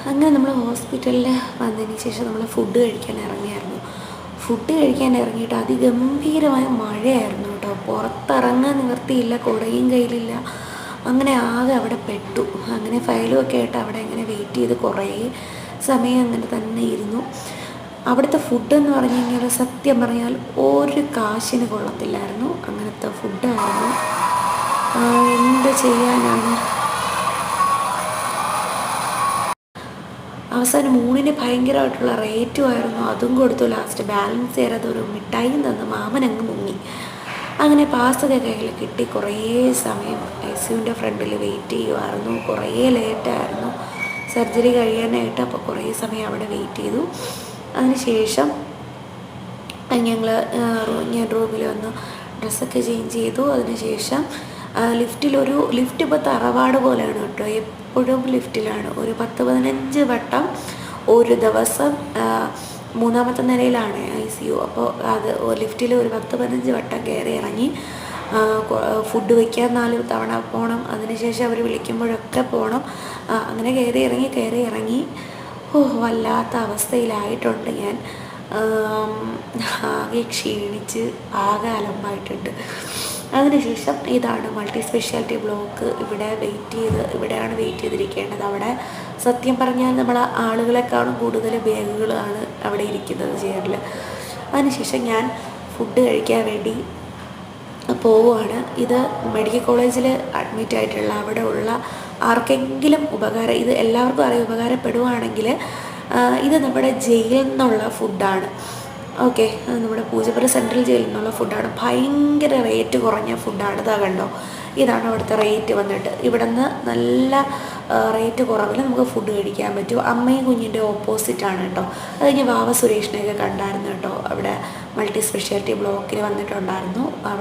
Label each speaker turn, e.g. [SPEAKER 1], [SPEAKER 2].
[SPEAKER 1] അങ്ങനെ നമ്മൾ ഹോസ്പിറ്റലിൽ വന്നതിന് ശേഷം നമ്മൾ ഫുഡ് കഴിക്കാൻ ഇറങ്ങിയായിരുന്നു. ഫുഡ് കഴിക്കാൻ ഇറങ്ങിയിട്ട് അതിഗംഭീരമായ മഴയായിരുന്നു കേട്ടോ. പുറത്തിറങ്ങാൻ നിവർത്തിയില്ല, കുടയും കയ്യിലില്ല. അങ്ങനെ ആകെ അവിടെ പെട്ടു. അങ്ങനെ ഫയലും ഒക്കെ ആയിട്ട് അവിടെ അങ്ങനെ വെയിറ്റ് ചെയ്ത് കുറേ സമയം അങ്ങനെ തന്നെ ഇരുന്നു. അവിടുത്തെ ഫുഡെന്ന് പറഞ്ഞു കഴിഞ്ഞാൽ സത്യം പറഞ്ഞാൽ ഒരു കാശിന് കൊള്ളത്തില്ലായിരുന്നു. അങ്ങനത്തെ ഫുഡായിരുന്നു. എന്ത് ചെയ്യാനാണ്. അവസാനം ഊണിന് ഭയങ്കരമായിട്ടുള്ള റേറ്റുമായിരുന്നു. അതും കൊടുത്തു. ലാസ്റ്റ് ബാലൻസ് ചെയ്യാതെ ഒരു മിഠായിയും തന്ന് മാമനങ്ങ് മുങ്ങി. അങ്ങനെ പാസ്സൊക്കെ കയ്യിൽ കിട്ടി. കുറേ സമയം ICUവിൻ്റെ ഫ്രണ്ടിൽ വെയിറ്റ് ചെയ്യുമായിരുന്നു. കുറേ ലേറ്റായിരുന്നു സർജറി കഴിയാനായിട്ട്. അപ്പോൾ കുറേ സമയം അവിടെ വെയിറ്റ് ചെയ്തു. അതിനുശേഷം ഞാൻ റൂമിൽ വന്ന് ഡ്രസ്സൊക്കെ ചേഞ്ച് ചെയ്തു. അതിനുശേഷം ലിഫ്റ്റ് ഇപ്പോൾ തറവാട് പോലെയാണ് കേട്ടോ. എപ്പോഴും ലിഫ്റ്റിലാണ്. ഒരു 10-15 വട്ടം ഒരു ദിവസം. 3ാമത്തെ നിലയിലാണ് ICU. അപ്പോൾ അത് ലിഫ്റ്റിൽ ഒരു 10-15 വട്ടം കയറി ഇറങ്ങി. ഫുഡ് വയ്ക്കാൻ 4 തവണ പോകണം. അതിനുശേഷം അവർ വിളിക്കുമ്പോഴൊക്കെ പോകണം. അങ്ങനെ കയറി ഇറങ്ങി വല്ലാത്ത അവസ്ഥയിലായിട്ടുണ്ട് ഞാൻ. ആകെ ക്ഷീണിച്ച് ആകെ അലമ്പായിട്ടുണ്ട്. അതിനുശേഷം ഇതാണ് മൾട്ടി സ്പെഷ്യാലിറ്റി ബ്ലോക്ക്. ഇവിടെയാണ് വെയിറ്റ് ചെയ്തിരിക്കേണ്ടത്. അവിടെ സത്യം പറഞ്ഞാൽ നമ്മൾ ആളുകളെക്കാളും കൂടുതൽ ബാഗുകളാണ് അവിടെ ഇരിക്കുന്നത് ചെയറിൽ. അതിനുശേഷം ഞാൻ ഫുഡ് കഴിക്കാൻ വേണ്ടി പോവുകയാണ്. ഇത് മെഡിക്കൽ കോളേജിൽ അഡ്മിറ്റ് ആയിട്ടുള്ള അവിടെ ഉള്ള ആർക്കെങ്കിലും ഇത് എല്ലാവർക്കും അറിയാം. ഉപകാരപ്പെടുവാണെങ്കിൽ ഇത് നമ്മുടെ ജയിലിൽ നിന്നുള്ള ഫുഡാണ്. ഓക്കെ, നമ്മുടെ പൂജപ്പുര സെൻട്രൽ ജയിലിൽ നിന്നുള്ള ഫുഡാണ്. ഭയങ്കര റേറ്റ് കുറഞ്ഞ ഫുഡാണ്. ഇതാ കണ്ടോ, ഇതാണ് അവിടുത്തെ റേറ്റ് വന്നിട്ട്. ഇവിടെ നിന്ന് നല്ല റേറ്റ് കുറവിൽ നമുക്ക് ഫുഡ് കഴിക്കാൻ പറ്റും. അമ്മയും കുഞ്ഞിൻ്റെ ഓപ്പോസിറ്റാണ് കേട്ടോ. അത് കഴിഞ്ഞ് വാവ സുരേഷിനെയൊക്കെ കണ്ടായിരുന്നു കേട്ടോ. അവിടെ മൾട്ടി സ്പെഷ്യാലിറ്റി ബ്ലോക്കിൽ വന്നിട്ടുണ്ടായിരുന്നു.